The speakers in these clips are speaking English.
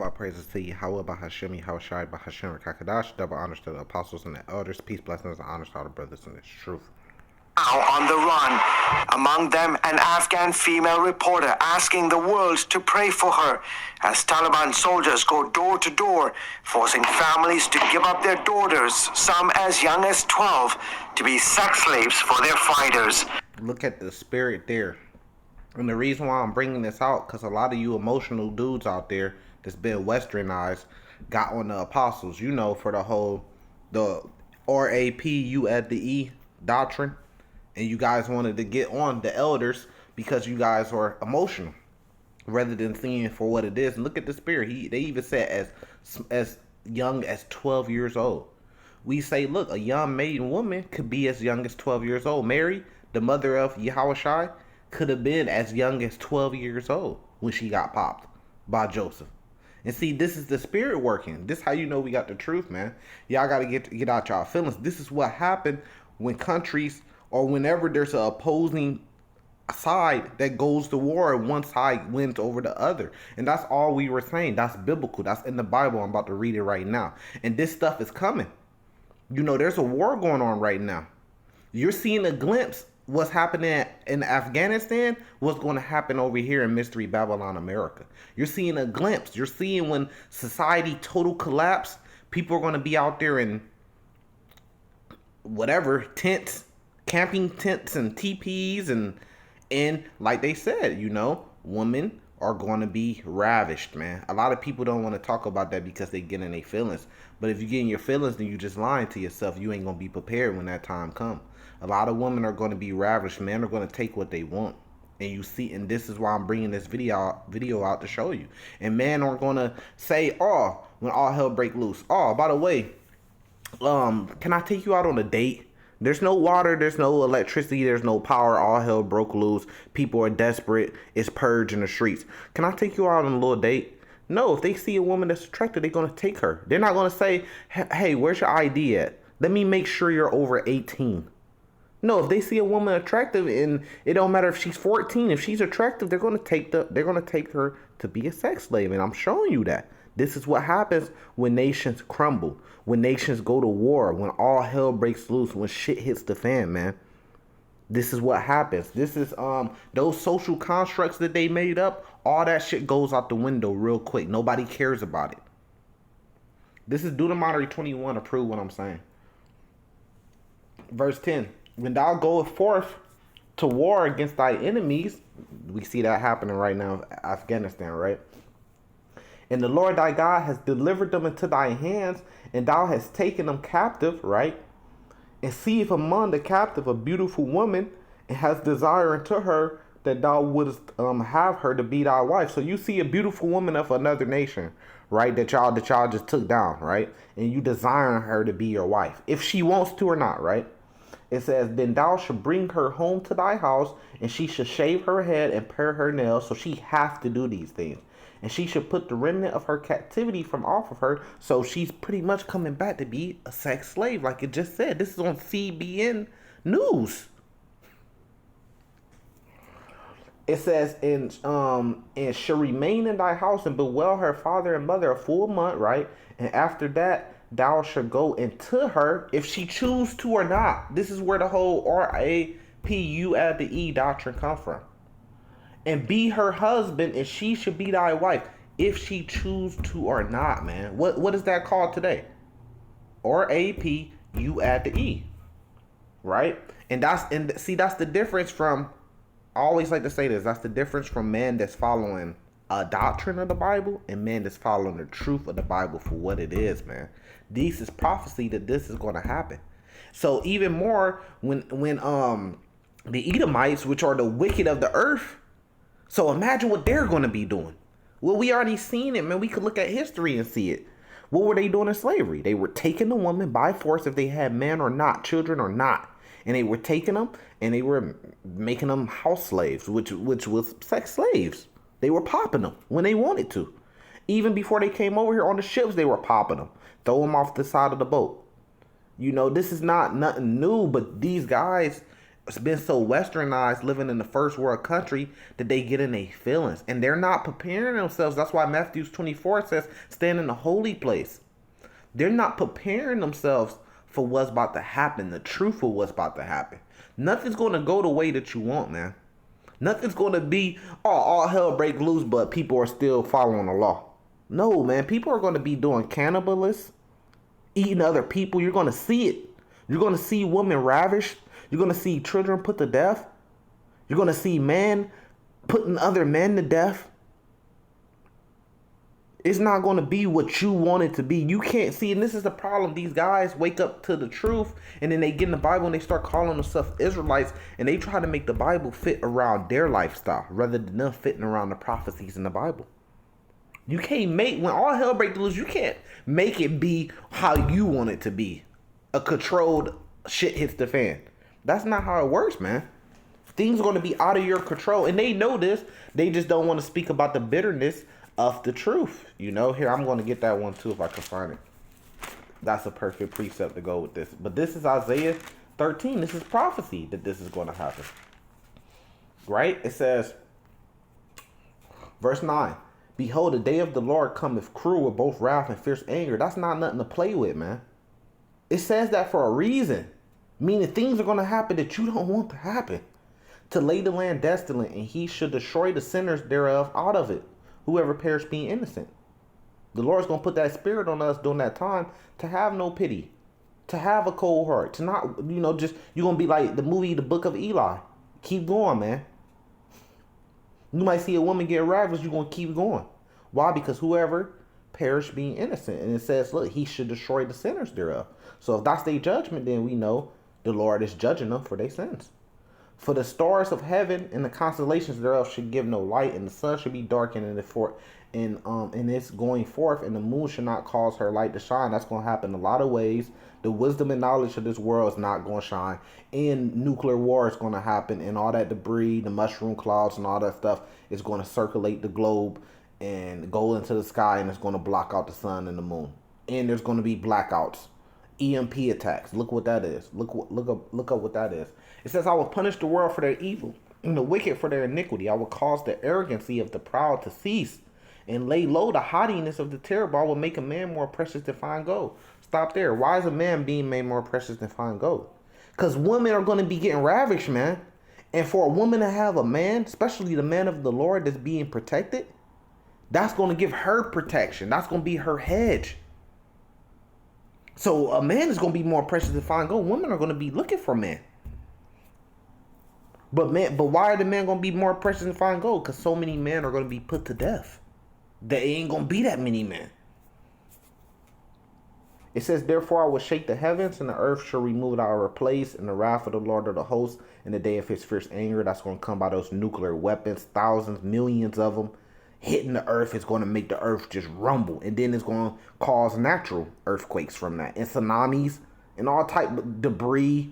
All praises to Yahweh, Bahashemi, Hawashai, Bahashem, Kakadash, double honors to the apostles and the elders, peace, blessings, and honors to all the brothers in this truth. Now on the run. Among them, an Afghan female reporter asking the world to pray for her as Taliban soldiers go door to door, forcing families to give up their daughters, some as young as 12, to be sex slaves for their fighters. Look at the spirit there. And the reason why I'm bringing this out, because a lot of you emotional dudes out there that's been westernized got on the apostles, for the RAPU at the E doctrine. And you guys wanted to get on the elders because you guys are emotional rather than seeing for what it is. And look at the spirit. They even said as young as 12 years old. We say, look, a young maiden woman could be as young as 12 years old. Mary, the mother of Yahushua, could have been as young as 12 years old when she got popped by Joseph. And see, this is the spirit working. This is how you know we got the truth, man. Y'all got to get out y'all feelings. This is what happened when countries or whenever there's an opposing side that goes to war and one side wins over the other. And that's all we were saying. That's biblical. That's in the Bible. I'm about to read it right now. And this stuff is coming. There's a war going on right now. You're seeing a glimpse what's happening in Afghanistan, what's going to happen over here in Mystery Babylon, America. You're seeing a glimpse. You're seeing when society total collapse, people are going to be out there in whatever tents, camping tents and teepees, and like they said, women are going to be ravished, man. A lot of people don't want to talk about that because they get in their feelings. But if you get in your feelings, then you just lying to yourself. You ain't going to be prepared when that time comes. A lot of women are going to be ravished. Men are going to take what they want. And you see, and this is why I'm bringing this video out to show you. And men aren't going to say, oh, when all hell break loose. Oh, by the way, can I take you out on a date? There's no water, there's no electricity, there's no power, all hell broke loose, people are desperate, it's purge in the streets. Can I take you out on a little date? No, if they see a woman that's attractive, they're going to take her. They're not going to say, hey, where's your ID at? Let me make sure you're over 18. No, if they see a woman attractive, and it don't matter if she's 14, if she's attractive, they're going to take her to be a sex slave, and I'm showing you that. This is what happens when nations crumble, when nations go to war, when all hell breaks loose, when shit hits the fan, man. This is what happens. This is those social constructs that they made up, all that shit goes out the window real quick. Nobody cares about it. This is Deuteronomy 21 to prove what I'm saying. Verse 10. When thou goest forth to war against thy enemies, we see that happening right now in Afghanistan, right? And the Lord thy God has delivered them into thy hands, and thou hast taken them captive, right? And see if among the captive a beautiful woman, and has desire unto her, that thou wouldst have her to be thy wife. So you see a beautiful woman of another nation, right? That y'all just took down, right? And you desire her to be your wife, if she wants to or not, right? It says, then thou shalt bring her home to thy house, and she shall shave her head and pare her nails. So she has to do these things. And she should put the remnant of her captivity from off of her. So she's pretty much coming back to be a sex slave, like it just said. This is on CBN News. It says, and shall remain in thy house and bewail her father and mother a full month, right? And after that, thou shalt go into her if she choose to or not. This is where the whole RAPU at the E doctrine come from. And be her husband, and she should be thy wife, if she choose to or not, man. What is that called today? RAPU at the E, right? And that's the difference from. I always like to say this. That's the difference from man that's following a doctrine of the Bible and man that's following the truth of the Bible for what it is, man. This is prophecy that this is going to happen. So even more when the Edomites, which are the wicked of the earth. So imagine what they're going to be doing. Well, we already seen it, man. We could look at history and see it. What were they doing in slavery? They were taking the woman by force if they had men or not, children or not. And they were taking them and they were making them house slaves, which was sex slaves. They were popping them when they wanted to. Even before they came over here on the ships, they were popping them. Throw them off the side of the boat. This is not nothing new, but these guys it's been so westernized living in the first world country that they get in their feelings. And they're not preparing themselves. That's why Matthew 24 says, stand in the holy place. They're not preparing themselves for what's about to happen, the truth of what's about to happen. Nothing's going to go the way that you want, man. Nothing's going to be, oh, all hell break loose, but people are still following the law. No, man. People are going to be doing cannibalism, eating other people. You're going to see it. You're going to see women ravished. You're going to see children put to death. You're going to see men putting other men to death. It's not going to be what you want it to be. You can't see, and this is the problem. These guys wake up to the truth, and then they get in the Bible and they start calling themselves Israelites, and they try to make the Bible fit around their lifestyle rather than them fitting around the prophecies in the Bible. You can't make, when all hell breaks loose, you can't make it be how you want it to be. A controlled shit hits the fan. That's not how it works, man. Things are going to be out of your control, and they know this. They just don't want to speak about the bitterness of the truth. You know, here, I'm going to get that one too if I can find it. That's a perfect precept to go with this. But this is Isaiah 13. This is prophecy that this is going to happen. Right? It says, verse 9, behold, the day of the Lord cometh cruel with both wrath and fierce anger. That's not nothing to play with, man. It says that for a reason. Meaning things are going to happen that you don't want to happen. To lay the land desolate, and he should destroy the sinners thereof out of it. Whoever perished being innocent. The Lord's going to put that spirit on us during that time to have no pity. To have a cold heart. To not, just, you're going to be like the movie, The Book of Eli. Keep going, man. You might see a woman get ravished, you're going to keep going. Why? Because whoever perished being innocent. And it says, look, he should destroy the sinners thereof. So if that's their judgment, then we know the Lord is judging them for their sins. For the stars of heaven and the constellations thereof should give no light, and the sun should be darkened in its going forth, and the moon should not cause her light to shine. That's going to happen in a lot of ways. The wisdom and knowledge of this world is not going to shine. And nuclear war is going to happen, and all that debris, the mushroom clouds and all that stuff is going to circulate the globe and go into the sky, and it's going to block out the sun and the moon. And there's going to be blackouts. EMP attacks. Look what that is. Look up what that is. It says, I will punish the world for their evil and the wicked for their iniquity. I will cause the arrogancy of the proud to cease and lay low the haughtiness of the terrible. I will make a man more precious than fine gold. Stop there. Why is a man being made more precious than fine gold? Because women are going to be getting ravished, man. And for a woman to have a man, especially the man of the Lord that's being protected, that's going to give her protection. That's going to be her hedge. So a man is going to be more precious than fine gold. Women are going to be looking for men. But why are the men going to be more precious than fine gold? Because so many men are going to be put to death. There ain't going to be that many men. It says, therefore I will shake the heavens, and the earth shall remove it out of her place, and the wrath of the Lord of the hosts in the day of his fierce anger. That's going to come by those nuclear weapons, thousands, millions of them. Hitting the earth is going to make the earth just rumble. And then it's going to cause natural earthquakes from that. And tsunamis and all type of debris,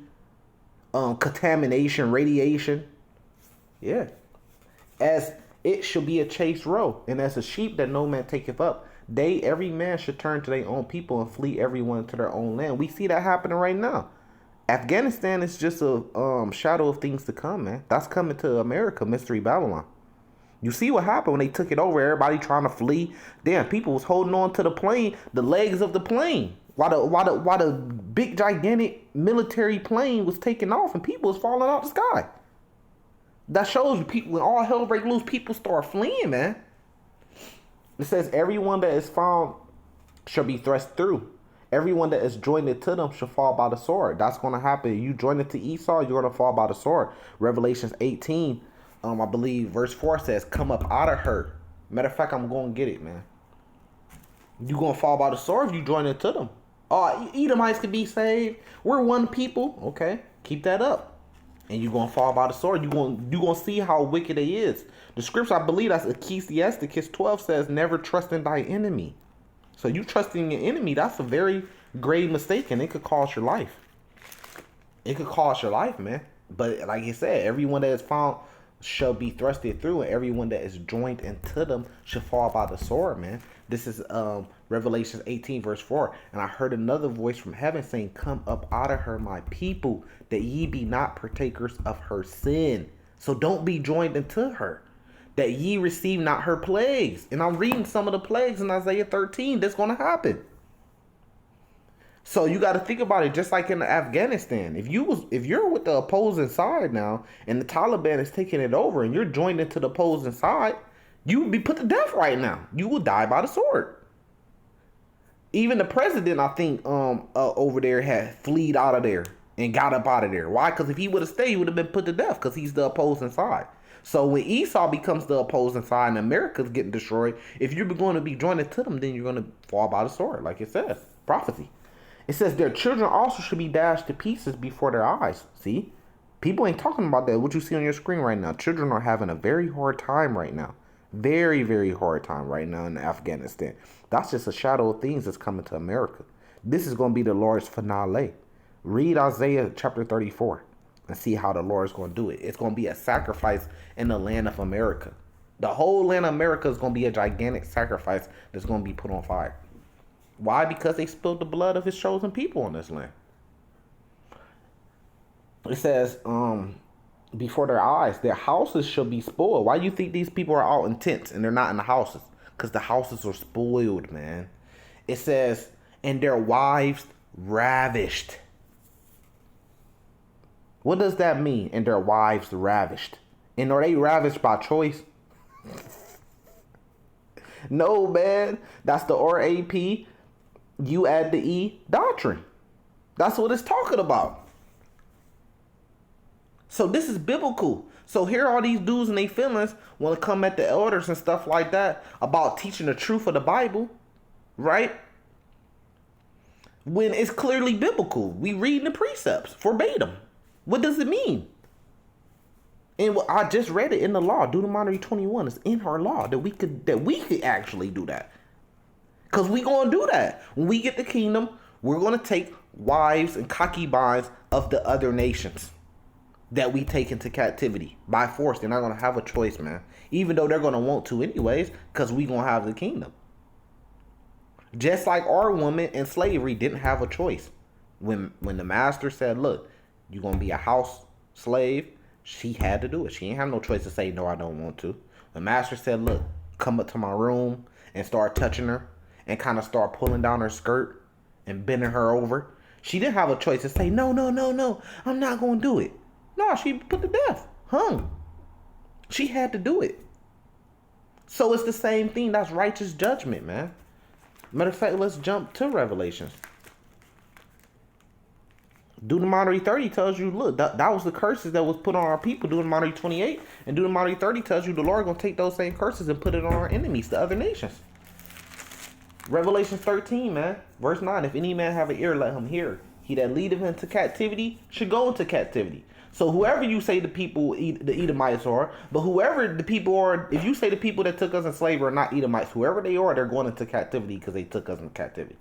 contamination, radiation. Yeah. As it shall be a chased roe, and as a sheep that no man taketh up, every man should turn to their own people and flee everyone to their own land. We see that happening right now. Afghanistan is just a shadow of things to come, man. That's coming to America, Mystery Babylon. You see what happened when they took it over, everybody trying to flee. Damn, people was holding on to the plane, the legs of the plane. While the big gigantic military plane was taking off and people was falling out the sky. That shows you people, when all hell break loose, people start fleeing, man. It says everyone that is found shall be thrust through. Everyone that is joined to them shall fall by the sword. That's going to happen. You join it to Esau, you're going to fall by the sword. Revelations 18. I believe verse 4 says, come up out of her. Matter of fact, I'm going to get it, man. You're going to fall by the sword if you join it to them. Oh, Edomites can be saved. We're one people. Okay, keep that up. And you're going to fall by the sword. You're going to see how wicked it is. The scripture, I believe that's Ecclesiasticus 12 says, never trust in thy enemy. So you trusting your enemy, that's a very grave mistake, and it could cost your life. It could cost your life, man. But like I said, everyone that is found shall be thrusted through, and everyone that is joined into them shall fall by the sword, man. This is Revelation 18 verse 4. And I heard another voice from heaven saying, come up out of her, my people, that ye be not partakers of her sin. So don't be joined into her, that ye receive not her plagues. And I'm reading some of the plagues in Isaiah 13 that's going to happen. So you got to think about it, just like in Afghanistan. If you're with the opposing side now, and the Taliban is taking it over, and you're joined into the opposing side, you would be put to death right now. You will die by the sword. Even the president, I think, over there had fled out of there and got up out of there. Why? Because if he would have stayed, he would have been put to death because he's the opposing side. So when Esau becomes the opposing side and America's getting destroyed, if you're going to be joined into them, then you're going to fall by the sword, like it says, prophecy. It says their children also should be dashed to pieces before their eyes. See? People ain't talking about that. What you see on your screen right now. Children are having a very hard time right now. Very, very hard time right now in Afghanistan. That's just a shadow of things that's coming to America. This is going to be the Lord's finale. Read Isaiah chapter 34 and see how the Lord is going to do it. It's going to be a sacrifice in the land of America. The whole land of America is going to be a gigantic sacrifice that's going to be put on fire. Why? Because they spilled the blood of his chosen people on this land. It says, before their eyes, their houses shall be spoiled. Why do you think these people are out in tents and they're not in the houses? Because the houses are spoiled, man. It says, and their wives ravished. What does that mean? And their wives ravished. And are they ravished by choice? No, man. That's the RAP. You add the E doctrine. That's what it's talking about. So this is biblical. So here all these dudes and they feelings want to come at the elders and stuff like that about teaching the truth of the Bible, right? When it's clearly biblical. We read the precepts verbatim. What does it mean? And I just read it in the law. Deuteronomy 21 is in our law that we could actually do that. Because we going to do that. When we get the kingdom, we're going to take wives and concubines of the other nations that we take into captivity by force. They're not going to have a choice, man. Even though they're going to want to anyways, because we going to have the kingdom. Just like our woman in slavery didn't have a choice. When the master said, look, you're going to be a house slave, she had to do it. She ain't have no choice to say, no, I don't want to. The master said, look, come up to my room and start touching her and kind of start pulling down her skirt and bending her over. She didn't have a choice to say, no, I'm not going to do it. No, she put to death, hung. She had to do it. So it's the same thing. That's righteous judgment, man. Matter of fact, let's jump to Revelations. Deuteronomy 30 tells you, look, that was the curses that was put on our people. Deuteronomy 28 and Deuteronomy 30 tells you the Lord going to take those same curses and put it on our enemies, the other nations. Revelation 13, man, verse 9. If any man have an ear, let him hear. He that leadeth into captivity should go into captivity. So whoever you say the people, the Edomites are, but whoever the people are, if you say the people that took us in slavery are not Edomites, whoever they are, they're going into captivity because they took us in captivity.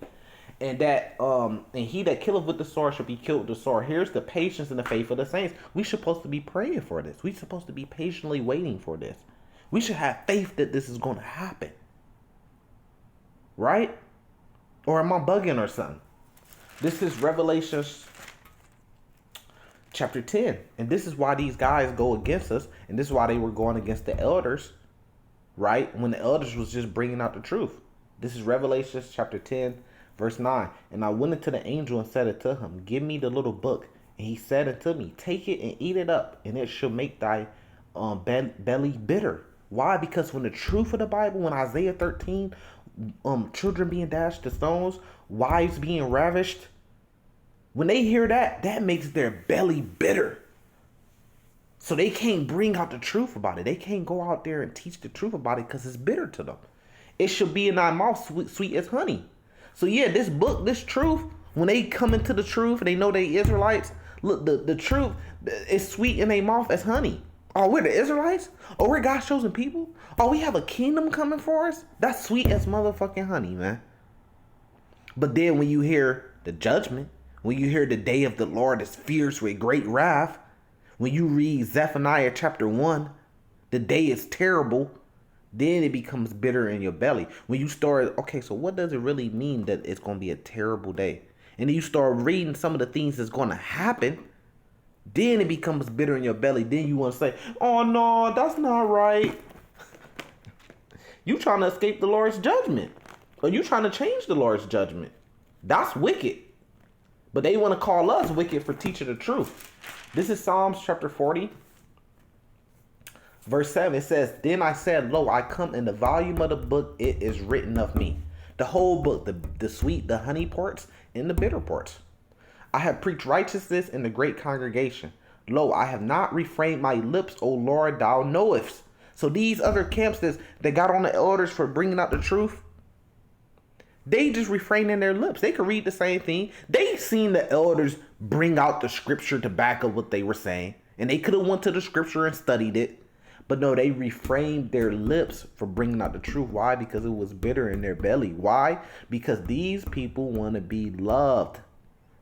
And that, and he that killeth with the sword shall be killed with the sword. Here's the patience and the faith of the saints. We're supposed to be praying for this. We're supposed to be patiently waiting for this. We should have faith that this is going to happen. Right? Or am I bugging or something? This is Revelation chapter 10. And this is why these guys go against us. And this is why they were going against the elders. Right? When the elders was just bringing out the truth. This is Revelation chapter 10, verse 9. And I went unto the angel and said unto him, give me the little book. And he said unto me, take it and eat it up, and it shall make thy belly bitter. Why? Because when the truth of the Bible, when Isaiah 13, children being dashed to stones, wives being ravished, when they hear that, that makes their belly bitter. So they can't bring out the truth about it. They can't go out there and teach the truth about it because it's bitter to them. It should be in thy mouth sweet as honey. So yeah, this book, this truth, when they come into the truth and they know they Israelites, look, the truth is sweet in their mouth as honey. Oh, we're the Israelites? Oh, we're God's chosen people? Oh, we have a kingdom coming for us? That's sweet as motherfucking honey, man. But then when you hear the judgment, when you hear the day of the Lord is fierce with great wrath, when you read Zephaniah chapter 1, the day is terrible, Then it becomes bitter in your belly. When you start, okay, so what does it really mean that it's going to be a terrible day? And then you start reading some of the things that's going to happen. Then it becomes bitter in your belly. Then you want to say, oh no, that's not right. You trying to escape the Lord's judgment. Or you trying to change the Lord's judgment. That's wicked. But they want to call us wicked for teaching the truth. This is Psalms chapter 40. Verse 7, it says, then I said, lo, I come in the volume of the book, it is written of me. The whole book, the sweet, the honey parts, and the bitter parts. I have preached righteousness in the great congregation. Lo, I have not refrained my lips, O Lord, thou knowest. So these other camps that got on the elders for bringing out the truth, they just refraining their lips. They could read the same thing. They seen the elders bring out the scripture to back up what they were saying. And they could have went to the scripture and studied it. But no, they refrained their lips for bringing out the truth. Why? Because it was bitter in their belly. Why? Because these people want to be loved.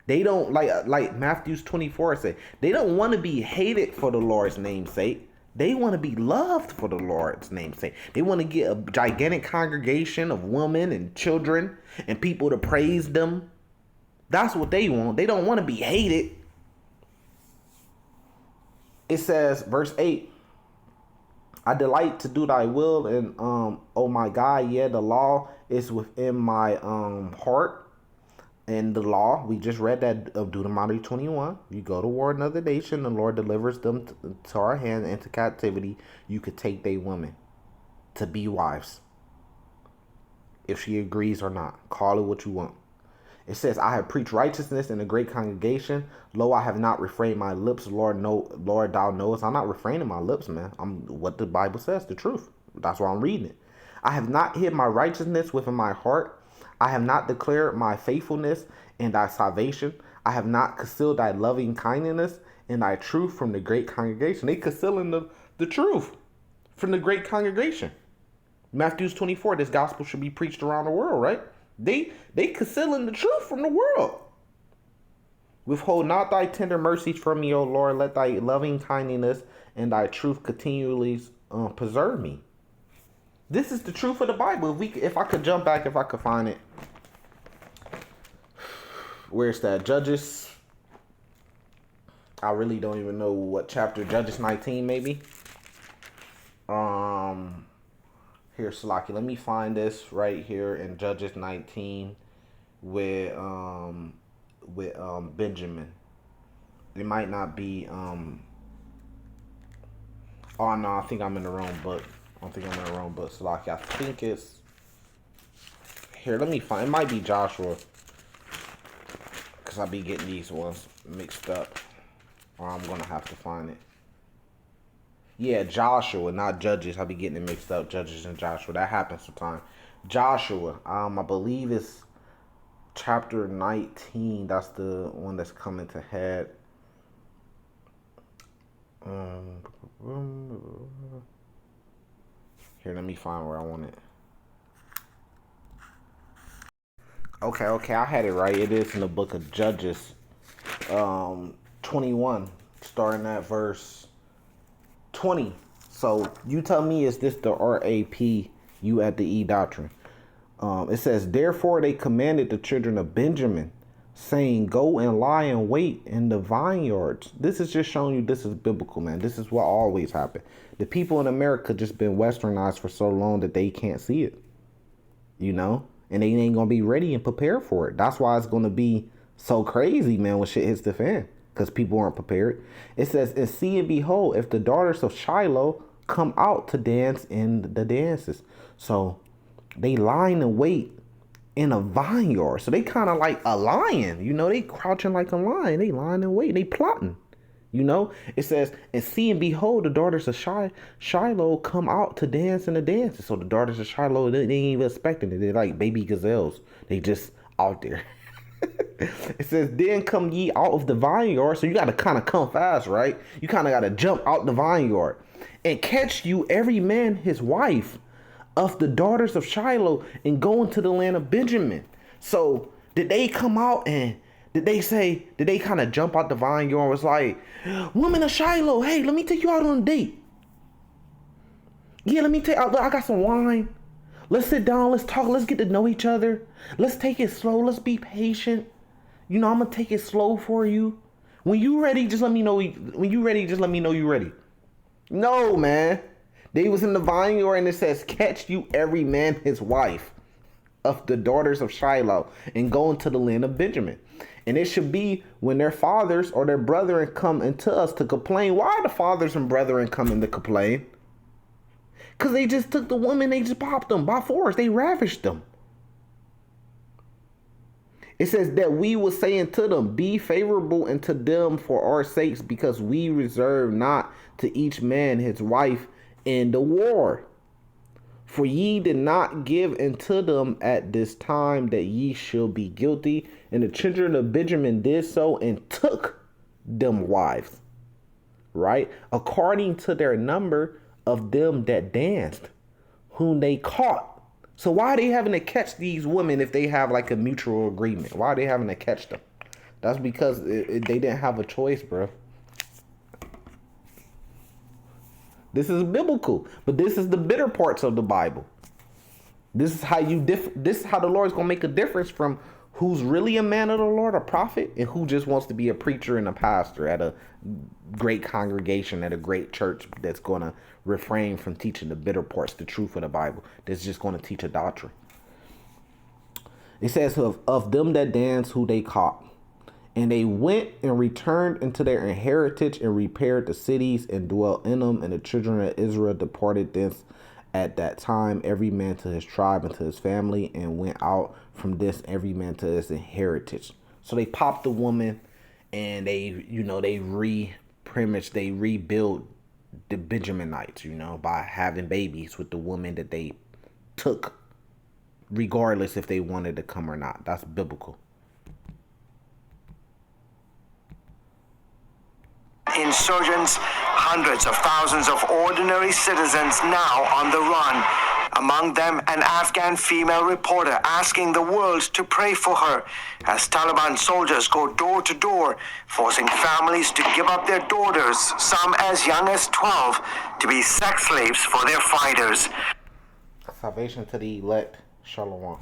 They don't, like Matthew 24 say, they don't want to be hated for the Lord's name's sake. They want to be loved for the Lord's name's sake. They want to get a gigantic congregation of women and children and people to praise them. That's what they want. They don't want to be hated. It says, verse 8, I delight to do thy will, and oh my God, yeah, the law is within my heart. And the law, we just read that of Deuteronomy 21. You go to war another nation, the Lord delivers them to our hand into captivity. You could take their women to be wives, if she agrees or not. Call it what you want. It says, I have preached righteousness in a great congregation. Lo, I have not refrained my lips. Lord, thou knowest. I'm not refraining my lips, man. I'm what the Bible says, the truth. That's why I'm reading it. I have not hid my righteousness within my heart. I have not declared my faithfulness in thy salvation. I have not concealed thy loving kindness and thy truth from the great congregation. They concealing the truth from the great congregation. Matthew 24, this gospel should be preached around the world, right? They concealing the truth from the world. Withhold not thy tender mercies from me, O Lord. Let thy loving kindness and thy truth continually preserve me. This is the truth of the Bible. If I could jump back, if I could find it. Where's that? Judges. I really don't even know what chapter. Judges 19, maybe. Here, Salaki. Let me find this right here in Judges 19 with Benjamin. It might not be. Oh no, I think I'm in the wrong book. I don't think I'm in the wrong book, Salaki. I think it's here. Let me find. It might be Joshua, because I'll be getting these ones mixed up, or I'm gonna have to find it. Yeah, Joshua, not Judges. I'll be getting it mixed up. Judges and Joshua. That happens sometimes. Joshua. I believe it's chapter 19. That's the one that's coming to head. Here, let me find where I want it. Okay, I had it right. It is in the book of Judges, 21, starting at verse 20. So you tell me, is this the RAP, you at the E doctrine? It says, therefore they commanded the children of Benjamin, saying, go and lie in wait in the vineyards. This is just showing you this is biblical, man. This is what always happened. The people in America just been westernized for so long that they can't see it, you know, and they ain't gonna be ready and prepared for it. That's why it's gonna be so crazy, man, when shit hits the fan, because people aren't prepared. It says, and see and behold, if the daughters of Shiloh come out to dance in the dances. So they line and wait in a vineyard. So they kind of like a lion, you know, they crouching like a lion. They lying and waiting. They plotting, you know. It says, and see and behold, the daughters of Shiloh come out to dance in the dances. So the daughters of Shiloh, they ain't even expecting it. They're like baby gazelles. They just out there. It says, then come ye out of the vineyard. So you got to kind of come fast, right? You kind of got to jump out the vineyard and catch you every man his wife of the daughters of Shiloh and go into the land of Benjamin. So did they come out and did they kind of jump out the vineyard and was like, woman of Shiloh, hey, let me take you out on a date. Yeah, let me take. I got some wine. Let's sit down. Let's talk. Let's get to know each other. Let's take it slow. Let's be patient. You know, I'm gonna take it slow for you. When you ready, just let me know. When you ready, just let me know you ready. No, man. They was in the vineyard and it says, catch you every man his wife of the daughters of Shiloh and go into the land of Benjamin. And it should be when their fathers or their brethren come into us to complain. Why are the fathers and brethren coming to complain? Because they just took the woman, they just popped them by force. They ravished them. It says that we will say unto them, be favorable unto them for our sakes, because we reserve not to each man his wife in the war. For ye did not give unto them at this time that ye shall be guilty. And the children of Benjamin did so and took them wives, right? According to their number of them that danced, whom they caught. So why are they having to catch these women if they have like a mutual agreement? Why are they having to catch them? That's because they didn't have a choice, bro. This is biblical, but this is the bitter parts of the Bible. This is how this is how the Lord's gonna make a difference from who's really a man of the Lord, a prophet, and who just wants to be a preacher and a pastor at a great congregation, at a great church that's gonna refrain from teaching the bitter parts, the truth of the Bible. That's just gonna teach a doctrine. It says of them that dance who they caught. And they went and returned into their inheritance and repaired the cities and dwelt in them. And the children of Israel departed thence at that time, every man to his tribe and to his family, and went out from this every man to his inheritance. So they popped the woman, and they rebuilt the Benjaminites, by having babies with the woman that they took, regardless if they wanted to come or not. That's biblical. Insurgents, hundreds of thousands of ordinary citizens now on the run. Among them, an Afghan female reporter asking the world to pray for her as Taliban soldiers go door to door, forcing families to give up their daughters, some as young as 12, to be sex slaves for their fighters. Salvation to the elect. Shalom.